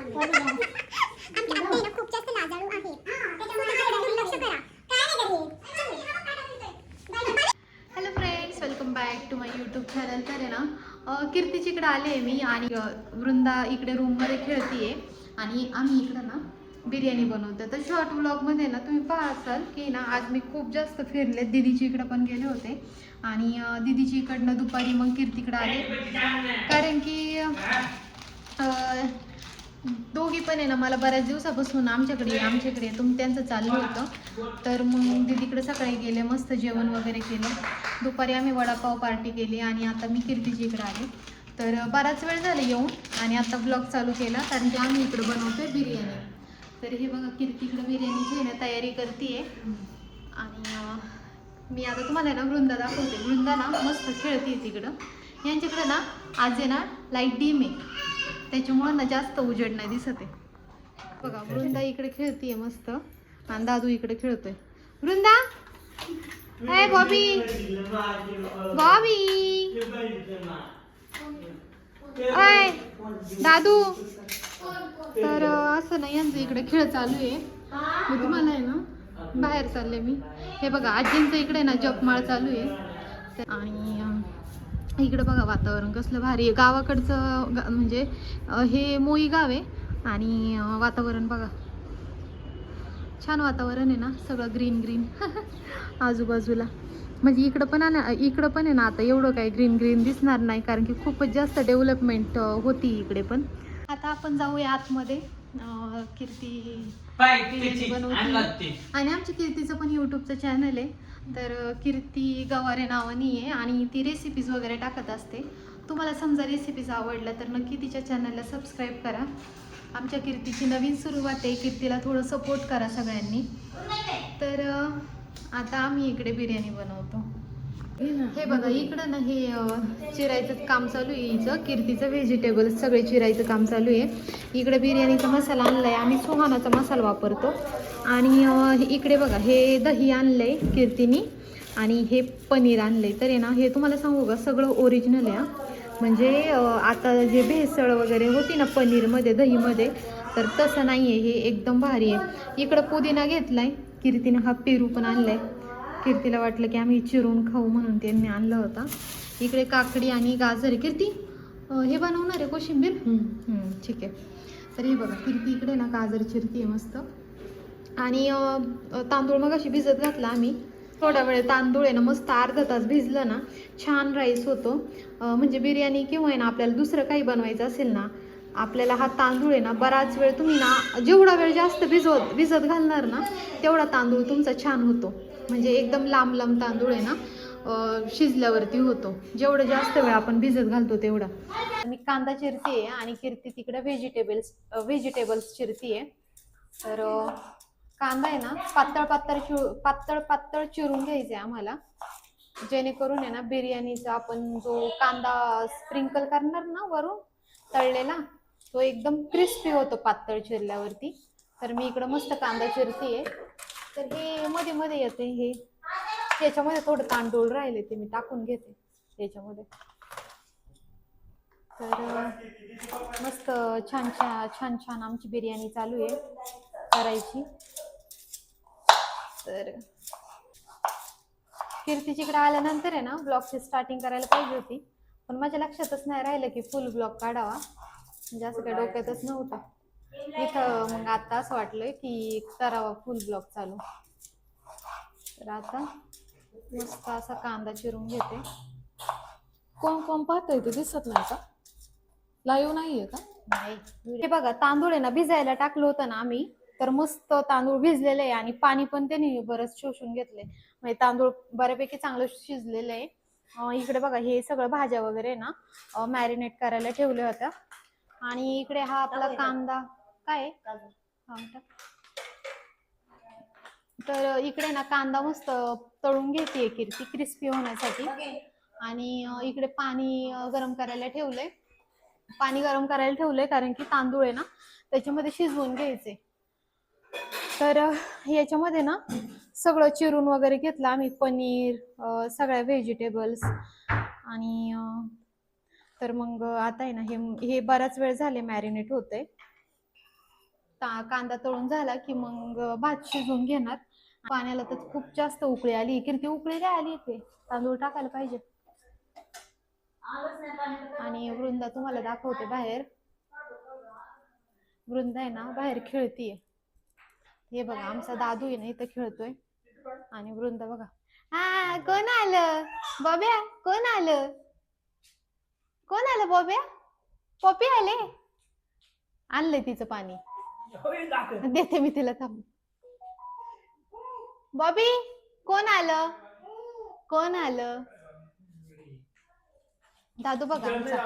खूप जास्त लाजाळू आहे त्याच्यामुळे थोडं दुर्लक्ष करा. काय नाही करेल. Hello friends, welcome back to my YouTube channel. तर आहे ना कीर्तीची इकडे आले आहे मी आणि वृंदा इकडे रूममध्ये खेळतीये आणि आम्ही इकडं ना बिर्याणी बनवतो. तर शॉर्ट व्लॉगमध्ये ना तुम्ही पाहसाल की ना आज मी खूप जास्त फिरले. दीदीची इकडं पण गेले होते आणि दीदीची इकडनं दुपारी मग कीर्तीकडे आले कारण की दोघी पण आहे ना मला बऱ्याच दिवसापासून आमच्याकडे त्यांचं चाललं होतं. तर मग दीदीकडे सकाळी गेले, मस्त जेवण वगैरे केलं. दुपारी आम्ही वडापाव पार्टी केली आणि आता मी कीर्तीची इकडे आले. तर बराच वेळ झाला येऊन आणि आता ब्लॉग चालू केला कारण की आम्ही इकडे बनवतोय बिर्याणी. तर हे बघा कीर्ती इकडे बिर्याणीची ना तयारी करते आणि मी आता तुम्हाला ना वृंदा दाखवते. वृंदा ना मस्त खेळते तिकडं. यांच्याकडे ना आज आहे ना लाईट डीम आहे त्याच्यामुळे ना जास्त उजेड नाही दिसत आहे. बघा वृंदा इकडे खेळतीये मस्त आणि दादू इकडे खेळतोय. वृंदा, हाय बॉबी, बॉबी, हाय दादू. तर असं नाही यांचं इकडे खेळ चालू आहे. मी तुम्हाला आहे ना बाहेर चालले मी. हे बघा आजींचं इकडे ना जपमाळ चालू आहे आणि इकडे बघा वातावरण कसलं भारी आहे. गावाकडचं म्हणजे हे मोई गाव आहे आणि वातावरण बघा छान वातावरण आहे ना, सगळं ग्रीन ग्रीन आजूबाजूला. म्हणजे इकडं पण आहे ना आता एवढं काही ग्रीन ग्रीन दिसणार नाही कारण की खूपच जास्त डेव्हलपमेंट होती इकडे पण. आता आपण जाऊया आतमध्ये. कीर्ती बनवते आणि आमच्या कीर्तीचं पण यूट्यूबचं चॅनल आहे. तर कीर्ती गवारे नावानी आहे आणि ती रेसिपीज वगैरे टाकत असते. तुम्हाला समजा रेसिपीज आवडल्या तर नक्की तिच्या चॅनलला सबस्क्राईब करा. आमच्या कीर्तीची नवीन सुरुवात आहे, कीर्तीला थोडं सपोर्ट करा सगळ्यांनी. तर आता आम्ही इकडे बिर्याणी बनवतो. हे बघा इकडं ना हे चिरायचं काम चालू आहे. हिचं कीर्तीचं व्हेजिटेबल्स सगळे चिरायचं काम चालू आहे. इकडे बिर्याणीचा मसाला आणलाय, आम्ही सुहानाचा मसाला वापरतो. आणि इकडे बघा हे दही आणलंय कीर्तीनी आणि हे पनीर आणलंय. तर आहे ना हे तुम्हाला सांगू का सगळं ओरिजिनल आहे. म्हणजे आता जे भेसळ वगैरे होती ना पनीरमध्ये दहीमध्ये, तर तसं नाही आहे, हे एकदम भारी आहे. इकडं पुदिना घेतलाय कीर्तीने, हा पेरू पण आणलाय. कीर्तीला वाटलं की आम्ही चिरून खाऊ म्हणून त्यांनी आणलं होतं. इकडे काकडी आणि गाजर. कीर्ती हे बनवणार आहे कोशिंबीर? ठीक आहे. तर हे बघा कीर्ती इकडे ना गाजर चिरती आहे मस्त. आणि तांदूळ मग अशी भिजत घातला आम्ही. थोडा वेळ तांदूळ आहे ना मस्त अर्धा तास भिजलं ना छान राईस होतो. म्हणजे बिर्याणी किंवा आहे ना आपल्याला दुसरं काही बनवायचं असेल ना, आपल्याला हा तांदूळ आहे ना बराच वेळ तुम्ही ना जेवढा वेळ जास्त भिजत घालणार ना तेवढा तांदूळ तुमचा छान होतो. म्हणजे एकदम लांब लांब तांदूळ आहे ना शिजल्यावरती होतो. जेवढं जास्त वेळ आपण भिजत घालतो तेवढा. मी कांदा चिरते आणि कीर्ती तिकडे व्हेजिटेबल्स चिरते. तर कांदा आहे ना पातळ पातळ चिरून घ्यायचे आम्हाला, जेणेकरून आहे ना बिर्याणीचा आपण जो कांदा स्प्रिंकल करणार ना वरून तळलेला, तो एकदम क्रिस्पी होतो पातळ चिरल्यावरती. तर मी इकडं मस्त कांदा चिरतेय. तर हे मध्ये मध्ये येते हे, त्याच्यामध्ये थोडं तांदूळ राहिले ते मी टाकून घेते त्याच्यामध्ये. तर मस्त छान छान छान आमची बिर्याणी चालू आहे करायची. तर कीर्तीच्याकडे आल्यानंतर आहे ना ब्लॉगची स्टार्टिंग करायला पाहिजे होती, पण माझ्या लक्षातच नाही राहिलं की फुल ब्लॉग काढावा. म्हणजे असं काही डोक्यातच नव्हतं. इथं मग आता असं वाटलंय की करावा फुल ब्लॉग चालू. तर आता मस्त असा कांदा चिरून घेते. कोण कोण पाहतंय ते दिसत नाही का? लाईव्ह नाहीये का? नाही. हे बघा तांदूळ आहे ना भिजायला टाकलं होतं ना आम्ही, तर मस्त तांदूळ भिजलेले आहे आणि पाणी पण त्यांनी बरंच शोषून घेतले. म्हणजे तांदूळ बऱ्यापैकी चांगलं शिजलेलं आहे. इकडे बघा हे सगळं भाज्या वगैरे ना मॅरिनेट करायला ठेवल्या होत्या. आणि इकडे हा आपला कांदा काय तर इकडे ना कांदा मस्त तळून घेते कीर्ती क्रिस्पी होण्यासाठी. आणि इकडे पाणी गरम करायला ठेवलंय. पाणी गरम करायला ठेवलंय कारण की तांदूळ आहे ना त्याच्यामध्ये शिजवून घ्यायचे. तर याच्यामध्ये ना सगळं चिरून वगैरे घेतलं आम्ही, पनीर सगळ्या व्हेजिटेबल्स. आणि तर मग आता आहे ना हे बराच वेळ झाले मॅरिनेट होतंय. कांदा तळून झाला की मग भात शिजवून घेणार. पाण्याला तर खूप जास्त उकळी आली. कीर्ती उकळी काय आली ते तांदूळ टाकायला पाहिजे. आणि वृंदा तुम्हाला दाखवते बाहेर. वृंदा आहे ना बाहेर खेळतीये. हे बघा आमचा दादू आहे ना इथं खेळतोय आणि वृंदा बघा. हा कोण आलं बॉब्या? कोण आलं? कोण आलं बॉब्या? पॉपी आले. आणलंय तिचं पाणी. देते मी तिला थांब. बॉबी कोण आलं? कोण आलं? दादू बघा आमचा.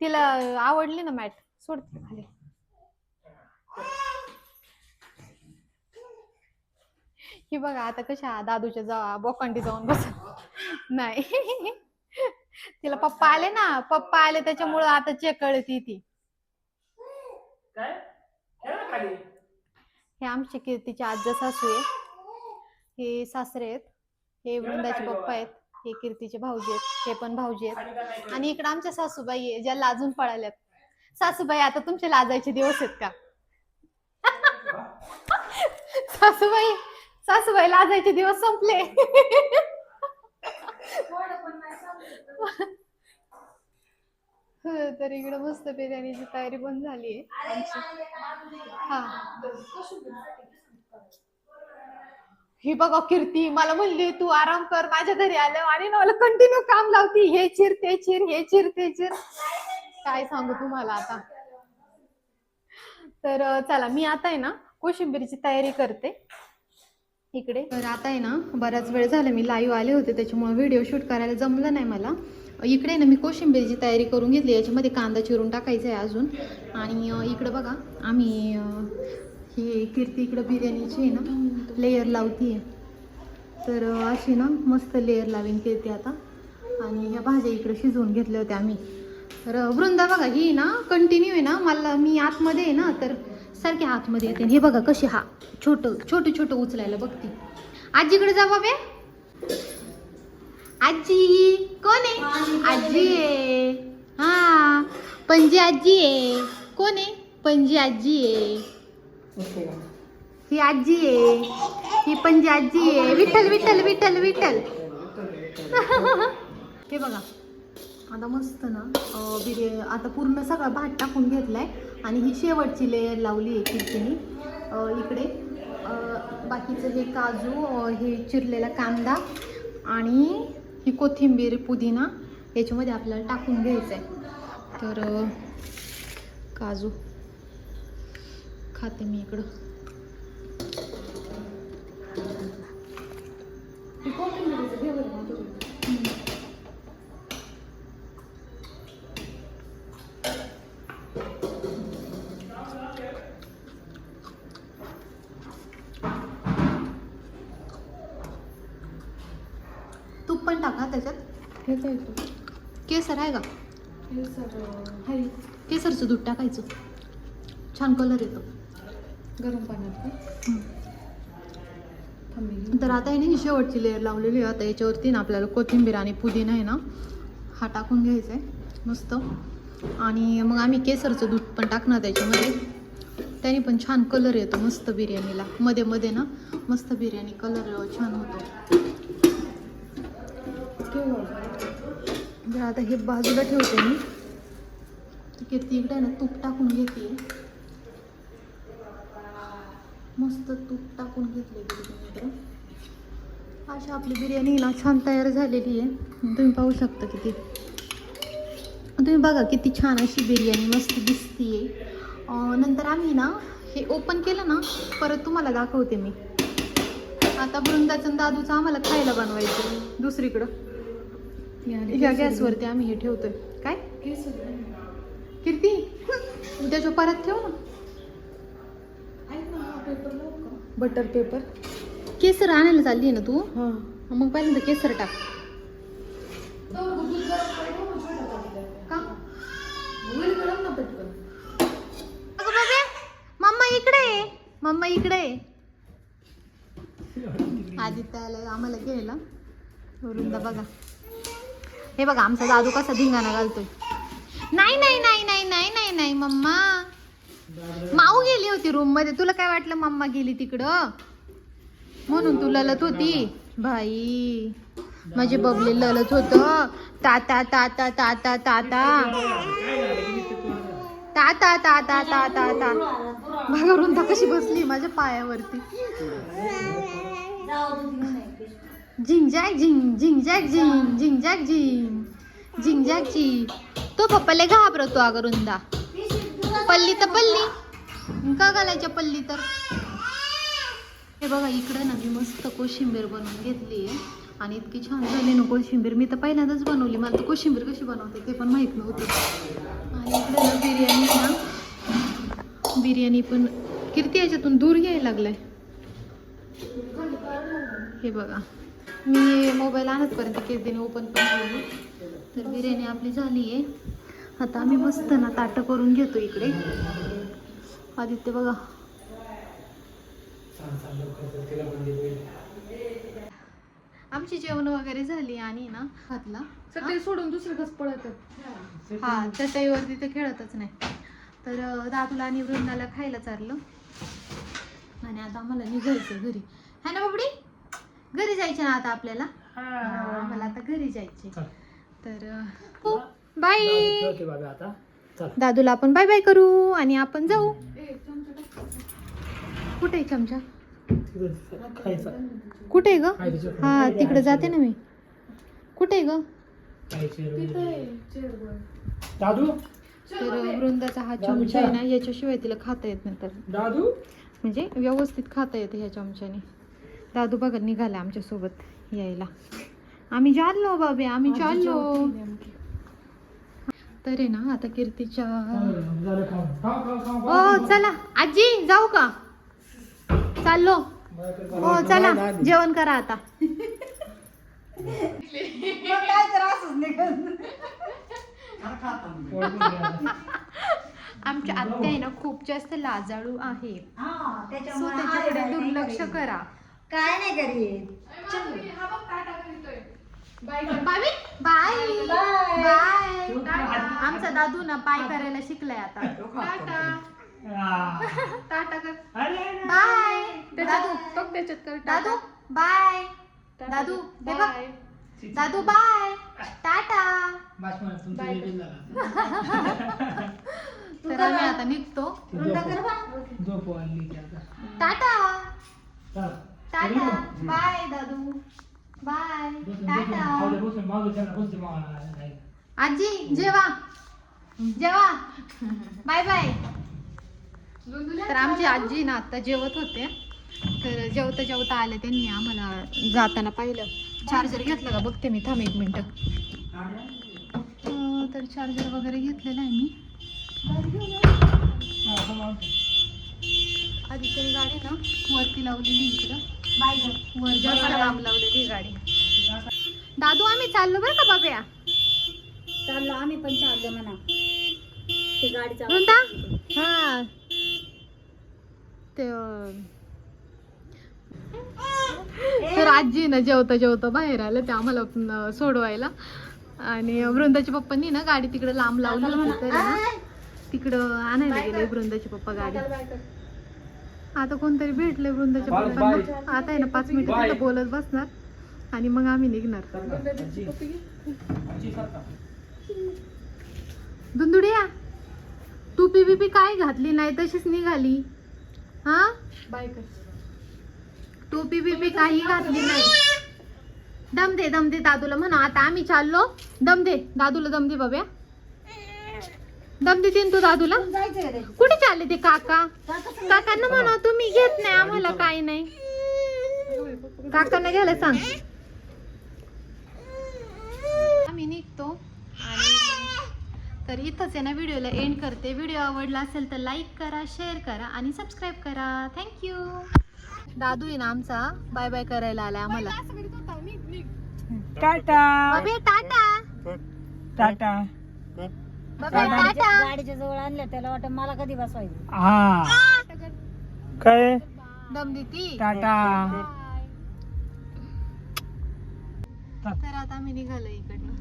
तिला आवडली ना मॅट. सोड खाली. ही बघा आता कशा दादूच्या बोकांडी जाऊन बस. नाही तिला पप्पा आले ना. पप्पा आले त्याच्यामुळं आता चेक कळती ती. हे आमचे कीर्तीचे आज्जा सासू आहे. हे सासरे आहेत. हे वृंदाचे पप्पा आहेत. हे कीर्तीचे भाऊजी आहेत. हे पण भाऊजी आहेत. आणि इकडे आमच्या सासूबाई आहे ज्या लाजून पळाल्यात. सासूबाई आता तुमचे लाजायचे दिवस आहेत का? सासूबाई लाजायचे दिवस संपले. तर इकडे मस्त बिर्याणीची तयारी पण झाली आहे आमची. हा ही बघा कीर्ती मला म्हणली तू आराम कर माझ्या घरी आलं आणि मला कंटिन्यू काम लावती. हे चिर ते चिर, हे चिर ते चिर. काय सांगू तुम्हाला आता. तर चला मी आता आहे ना कोशिंबीरची तयारी करते इकडे. तर आता आहे ना बराच वेळ झाला मी लाईव्ह आले होते त्याच्यामुळे व्हिडिओ शूट करायला जमलं नाही मला. इकडे ना मी कोशिंबीरची तयारी करून घेतली. याच्यामध्ये कांदा चिरून टाकायचा आहे अजून. आणि इकडे बघा आम्ही ही कीर्ती इकडं बिर्याणीची आहे ना लेयर लावतीये. तर अशी ना मस्त लेयर लावीन कीर्ती आता. आणि ह्या भाज्या इकडे शिजवून घेतल्या होत्या आम्ही. तर वृंदा बघा ही ना कंटिन्यू आहे ना मला मी आतमध्ये आहे ना तर सारखे आतमध्ये येते. हे बघा कशी हा छोटं उचलायला बघती. आजीकडे जा बाबे. आजी कोण आहे? आजी आहे. हा पणजी आजी आहे. कोण आहे? पणजी आजी आहे. ही आजी आहे. ही पणजी आजी आहे. विठ्ठल विठ्ठल विठ्ठल विठ्ठल. हे बघा आता मस्त ना बिर्याणी आता पूर्ण सगळा भात टाकून घेतलाय. आणि ही शेवटची लेयर लावली आहे कीर्तीने इकडे. बाकीचं हे काजू, हे चिरलेला कांदा आणि ही कोथिंबीर पुदिना याच्यामध्ये आपल्याला टाकून घ्यायचं आहे. तर काजू खाते मी इकडं. तूप पण टाका त्याच्यात. हेच आहे तो. केसर आहे का? केसर केसरचं दूध टाकायचं छान कलर येतो गरम पाण्यात. तर आता आहे ना ही शेवटची लेअर लावलेली आहे. आता याच्यावरती ना आपल्याला कोथिंबीर आणि पुदिना आहे ना हा टाकून घ्यायचा आहे मस्त. आणि मग आम्ही केसरचं दूध पण टाकणार त्याच्यामध्ये. त्याने पण छान कलर येतो मस्त बिर्याणीला. मध्ये मध्ये ना मस्त बिर्याणी कलर छान होतो. तर आता हे बाजूला ठेवते मी. किती इकडे ना तूप टाकून घेते. मस्त तूप टाकून घेतले बिर्याणी. अशा आपली बिर्याणी ना छान तयार झालेली आहे. तुम्ही पाहू शकता किती. तुम्ही बघा किती छान अशी बिर्याणी मस्त दिसतीये. नंतर आम्ही ना हे ओपन केलं ना परत तुम्हाला दाखवते मी. आता वृंदाचं दादूचं आम्हाला खायला बनवायचं दुसरीकडं. ह्या गॅसवरती आम्ही हे ठेवतोय. काय कीर्ती उद्याच्या परत ठेव ना. Butter paper. केसर आणायला चालली आहे ना तू? हां मग पहिल्यांदा केसर टाक. का मम्मा इकडे. मम्मा इकडे. आदित्याला आम्हाला गेलेला वृंदा बघा. हे बघा आमचा दादू कसा धिंगाणा घालतोय. नाही नाही नाही नाही नाही नाही नाही मम्मा. होती रूम मध्ये, तुला काय वाटलं मम्मा गेली तिकडं म्हणून तू ललत होती. भाई माझे बबले ललत होत. ताता ताता ताता ताता ताता ताता ताता ताता. बघा वृंदा कशी बसली माझ्या पायावरती. झिंगजॅक झिंग झिंगजॅक झिंग झिंगजॅक झिंग झिंगजॅक झिंग. तो पप्पाला घाबरतो अगं वृंदा. पल्ली तर पल्ली का घालायच्या पल्ली तर. हे बघा इकडे ना मी मस्त कोशिंबीर बनवून घेतली आहे आणि इतकी छान झाली ना कोशिंबीर. मी तर पहिल्यांदाच बनवली, मला तर कोशिंबीर कशी बनवते ते पण माहीत नव्हती. आणि इकडे ना बिर्याणी ना, बिर्याणी पण कीर्ती याच्यातून दूर यायला लागलाय. हे बघा मी मोबाईल आणतपर्यंत कीर्तीने ओपन पण केली. तर बिर्याणी आपली झाली आहे. आता आम्ही मस्त ना ताटं करून घेतो इकडे. आदित्य बघा आमची जेवण वगैरे झाली आणि ना घातला सगळे सोडून दुसरीकडेच पळतात. हा चटईवरती ते खेळतच नाही. तर दादूला आणि वृंदाला खायला चाललं आणि आता आम्हाला निघायचं घरी. है ना बाबडी, घरी जायचे ना आता आपल्याला. आम्हाला आता घरी जायचे. तर बाय. दादूला आपण बाय बाय करू आणि आपण जाऊ. कुठे आहे चमचा, कुठे ग. हा तिकडे जाते ना मी. कुठे ग. तर वृंदाचा हा चमचा आहे ना, याच्याशिवाय तिला खाता येत नाही. तर म्हणजे व्यवस्थित खाता येतं ह्या चमच्याने. दादू बघा निघाला आमच्या सोबत यायला. आम्ही चाललो बाबे, आम्ही चाललो. तर आहे ना आता कीर्तीच्या. हो चला आजी जाऊ का. चाललो. हो चला जेवण करा आता. आमच्या आत्या आहे ना खूप जास्त लाजाळू आहे. सो त्याच्याकडे दुर्लक्ष करा. काय नाही करीत. Bye bye bye. आमचा दादू ना पाय करायला शिकलाय आता. टाटा टाटा कर. बाय दादू. बघ त्याच्यात कर. दादू बाय. दादू हे बघ. दादू बाय टाटा. तर आम्ही आता निघतो. टाटा टाटा बाय दादू बाय टाटा. आजी जेवा जेवा बाय बाय. तर आमची आजी ना आता जेवत होते. तर जेवता जेवता आले त्यांनी आम्हाला जाताना पाहिलं. चार्जर घेतलं का बघते मी, थांब 1 मिनिट. तर चार्जर वगैरे घेतलेला आहे मी. आधी तरी गाडी ना वरती लावलेली इकडं वर जास्त लांब लावलेली गाडी. दादू आम्ही चाललो बरं का बाब्या. चाललो आम्ही पण चाललो म्हणा. ते गाडीचा हा ते. तर आजी ना जेवता जेवता बाहेर आलं ते आम्हाला सोडवायला. आणि वृंदाच्या पप्पांनी ना गाडी तिकडे लांब लावली होती. तर ना तिकडं आणायला गेले वृंदाचे पप्पा गाडी. आता कोणतरी भेटले वृंदाच्या पप्पांना. आता आहे ना 5 मिनिटं तिथं बोलत बसणार आणि मग आम्ही निघणार. दुंदुडिया टोपी बिपी काय घातली नाही तशीच निघाली. हा बाय कर. टोपी बिपी काही घातली नाही. दम दे दादूला म्हणा. आता आम्ही चाललो. दम दे दादूला, दम दे बाब्या. दम देतीन तू दादूला. कुठे चालले ते काका. काकांना म्हणा तुम्ही घेत नाही आम्हाला काही नाही. काकांना घ्यायला सांग. आम्ही निघतो. आणि तर इथंच आहे ना व्हिडिओला एंड करते. व्हिडिओ आवडला असेल तर लाईक करा, शेअर करा आणि सबस्क्राईब करा. थँक्यू. दादू आहे ना आमचा बाय बाय करायला आलाय आम्हाला. टाटा बाबे टाटा टाटा. बाबे टाटा. गाडीच्या जवळ आणलं त्याला वाटत मला कधी बसवायचं. हा काय दम देती. टाटा. तर आता आम्ही निघालो इकडनं.